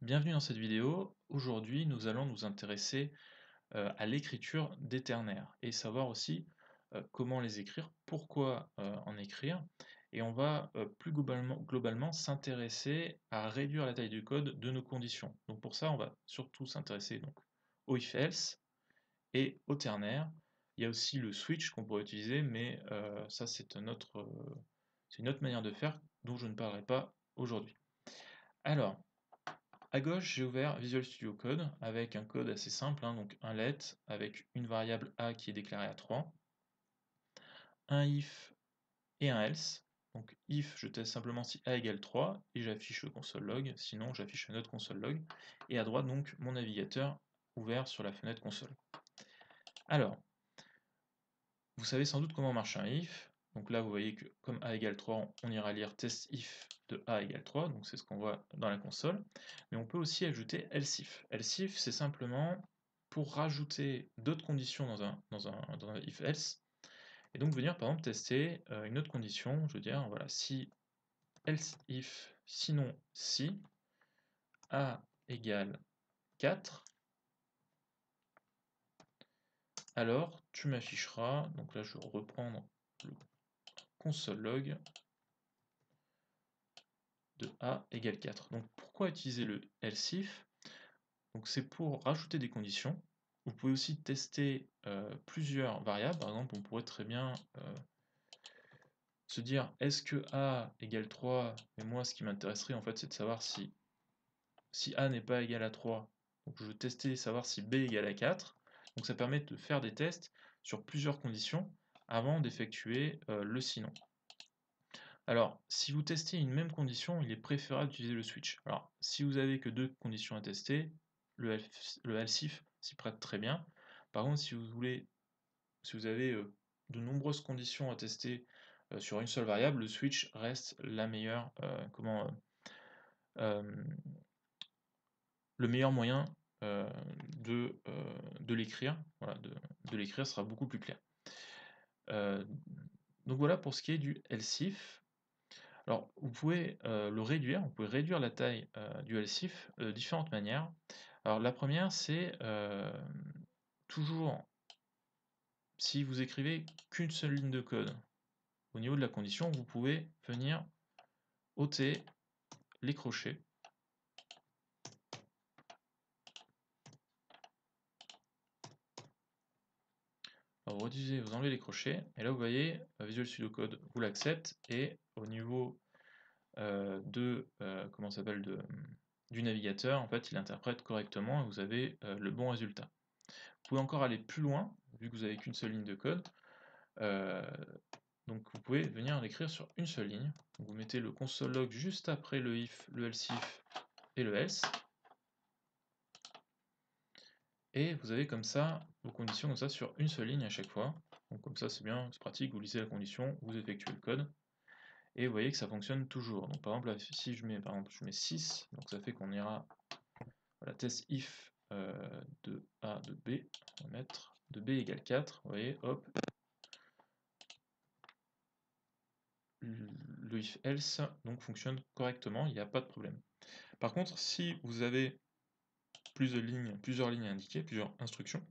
Bienvenue dans cette vidéo. Aujourd'hui, nous allons nous intéresser à l'écriture des ternaires et savoir aussi comment les écrire, pourquoi en écrire, et on va plus globalement s'intéresser à réduire la taille du code de nos conditions. Donc pour ça, on va surtout s'intéresser donc au if-else et au ternaire. Il y a aussi le switch qu'on pourrait utiliser, mais ça c'est une autre manière de faire dont je ne parlerai pas aujourd'hui. Alors, à gauche, j'ai ouvert Visual Studio Code avec un code assez simple, hein, donc un let avec une variable a qui est déclarée à 3, un if et un else. Donc if, je teste simplement si a égale 3 et j'affiche le console log, sinon j'affiche un autre console log. Et à droite, donc, mon navigateur ouvert sur la fenêtre console. Alors, vous savez sans doute comment marche un if. Donc là, vous voyez que comme a égale 3, on ira lire test if de a égale 3, donc c'est ce qu'on voit dans la console. Mais on peut aussi ajouter else if. Else if, c'est simplement pour rajouter d'autres conditions dans un if else, et donc venir par exemple tester une autre condition. Je veux dire, voilà, si else if, sinon si a égale 4, alors tu m'afficheras, donc là je vais reprendre le console log, de a égale 4. Donc pourquoi utiliser le else if? Donc c'est pour rajouter des conditions. Vous pouvez aussi tester plusieurs variables. Par exemple, on pourrait très bien se dire est-ce que a égale 3? Et moi, ce qui m'intéresserait en fait, c'est de savoir si a n'est pas égal à 3. Donc je veux tester savoir si b égale à 4. Donc ça permet de faire des tests sur plusieurs conditions avant d'effectuer le sinon. Alors, si vous testez une même condition, il est préférable d'utiliser le switch. Alors, si vous avez que deux conditions à tester, le else if s'y prête très bien. Par contre, si vous avez de nombreuses conditions à tester sur une seule variable, le switch reste la meilleure, euh, le meilleur moyen de l'écrire. Voilà, de l'écrire sera beaucoup plus clair. Euh, donc voilà pour ce qui est du else if. Alors, vous pouvez le réduire, vous pouvez réduire la taille du else if de différentes manières. Alors, la première, c'est toujours si vous écrivez qu'une seule ligne de code au niveau de la condition, vous pouvez venir ôter les crochets. Alors, vous réduisez, vous enlevez les crochets, et là vous voyez, Visual Studio Code vous l'accepte, et au niveau comment s'appelle, du navigateur, en fait, il interprète correctement, et vous avez le bon résultat. Vous pouvez encore aller plus loin, vu que vous n'avez qu'une seule ligne de code. Donc vous pouvez venir l'écrire sur une seule ligne. Donc vous mettez le console log juste après le if, le else if et le else. Et vous avez comme ça vos conditions comme ça sur une seule ligne à chaque fois. Donc comme ça c'est bien, c'est pratique, vous lisez la condition, vous effectuez le code. Et vous voyez que ça fonctionne toujours. Donc par exemple là, si je mets, 6, donc ça fait qu'on ira, voilà, test if de A de B, on va mettre de B égale 4, vous voyez, hop, le if else donc fonctionne correctement, il n'y a pas de problème. Par contre, si vous avez plusieurs lignes indiquées, plusieurs instructions,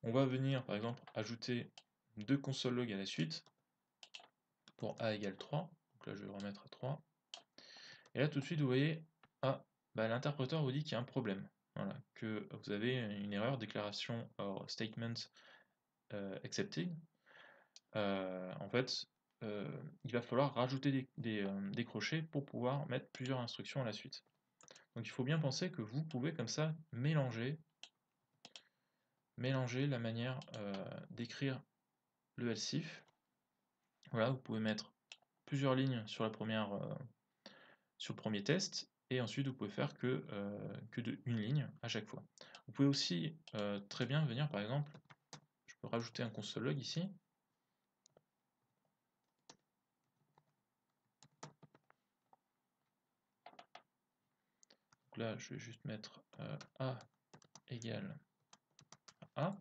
on va venir par exemple ajouter deux console log à la suite pour a égale 3. Donc là je vais le remettre à 3. Et là tout de suite vous voyez, ah, bah, l'interpréteur vous dit qu'il y a un problème. Voilà, que vous avez une erreur, déclaration or statement accepted. En fait, il va falloir rajouter des crochets pour pouvoir mettre plusieurs instructions à la suite. Donc il faut bien penser que vous pouvez comme ça mélanger la manière d'écrire le else if. Voilà, vous pouvez mettre plusieurs lignes sur sur le premier test, et ensuite vous pouvez faire que une ligne à chaque fois. Vous pouvez aussi très bien venir, par exemple, je peux rajouter un console log ici. Donc là, je vais juste mettre A égale A.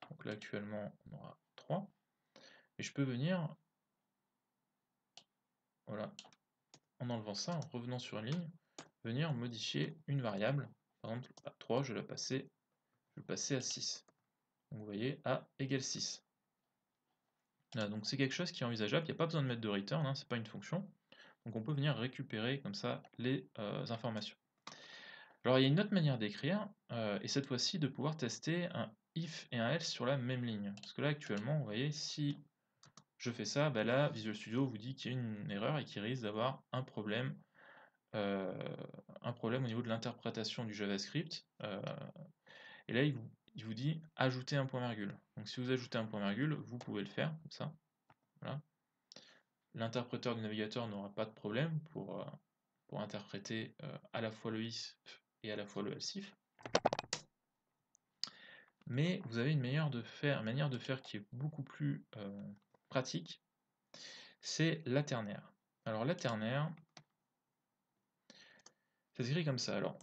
Donc là, actuellement, on aura 3. Et je peux venir, voilà, en enlevant ça, en revenant sur une ligne, venir modifier une variable. Par exemple, à 3, je vais le passer à 6. Donc vous voyez, a égale 6. Voilà, donc c'est quelque chose qui est envisageable, il n'y a pas besoin de mettre de return, hein, c'est pas une fonction. Donc on peut venir récupérer comme ça les informations. Alors il y a une autre manière d'écrire, et cette fois-ci de pouvoir tester un if et un else sur la même ligne. Parce que là actuellement, vous voyez, si je fais ça, bah là Visual Studio vous dit qu'il y a une erreur et qu'il risque d'avoir un problème au niveau de l'interprétation du JavaScript. Et là il vous dit ajouter un point virgule. Donc si vous ajoutez un point virgule, vous pouvez le faire comme ça. Voilà. L'interpréteur du navigateur n'aura pas de problème pour interpréter à la fois le if et à la fois le else if. Mais vous avez une manière de faire qui est beaucoup plus pratique, c'est la ternaire. Alors la ternaire, ça s'écrit comme ça. Alors,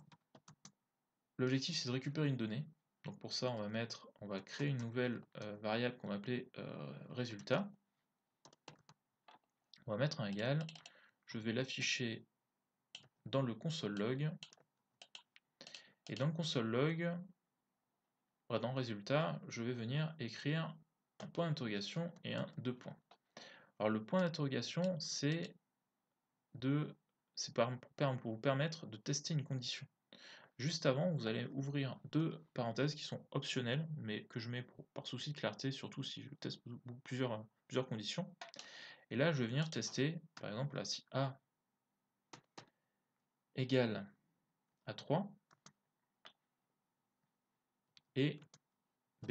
l'objectif c'est de récupérer une donnée. Donc pour ça, on va créer une nouvelle variable qu'on va appeler résultat. On va mettre un égal. Je vais l'afficher dans le console log. Et dans le console log, dans résultat, je vais venir écrire un point d'interrogation et un deux points. Alors le point d'interrogation, c'est pour vous permettre de tester une condition. Juste avant, vous allez ouvrir deux parenthèses qui sont optionnelles, mais que je mets par souci de clarté, surtout si je teste plusieurs conditions. Et là, je vais venir tester, par exemple, là, si A égale à 3 et B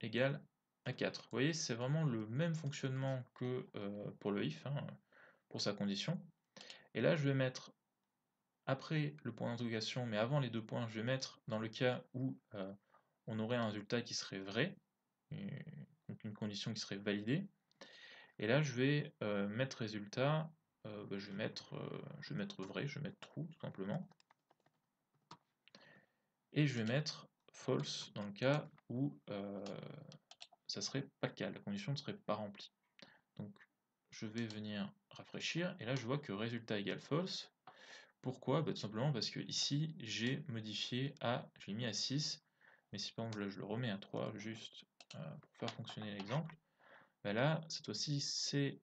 égale à 4. Vous voyez, c'est vraiment le même fonctionnement que pour le if, hein, pour sa condition. Et là, je vais mettre, après le point d'interrogation, mais avant les deux points, je vais mettre dans le cas où on aurait un résultat qui serait vrai, donc une condition qui serait validée. Et là, je vais mettre résultat, je vais mettre vrai, je vais mettre true tout simplement. Et je vais mettre false dans le cas où ça serait pas le cas, la condition ne serait pas remplie. Donc je vais venir rafraîchir, et là je vois que résultat égale false. Pourquoi? Tout simplement parce que ici j'ai modifié je l'ai mis à 6, mais si par exemple là, je le remets à 3, juste pour faire fonctionner l'exemple, là cette fois-ci c'est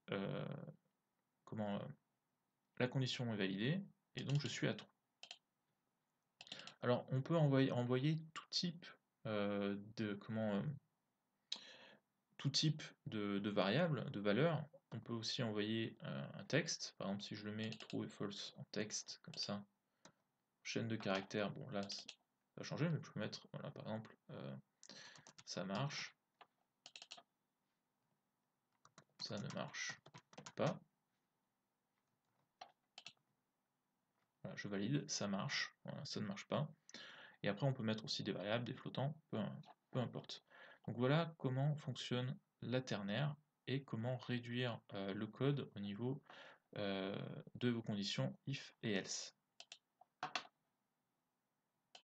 la condition est validée, et donc je suis à true. Alors on peut envoyer tout type de variables, de valeurs. On peut aussi envoyer un texte. Par exemple, si je le mets true et false en texte, comme ça, chaîne de caractères, bon là, ça va changer, mais je peux mettre, voilà, par exemple, ça marche, ça ne marche pas. Voilà, je valide, ça marche, voilà, ça ne marche pas. Et après, on peut mettre aussi des variables, des flottants, peu importe. Donc voilà comment fonctionne la ternaire et comment réduire le code au niveau de vos conditions if et else.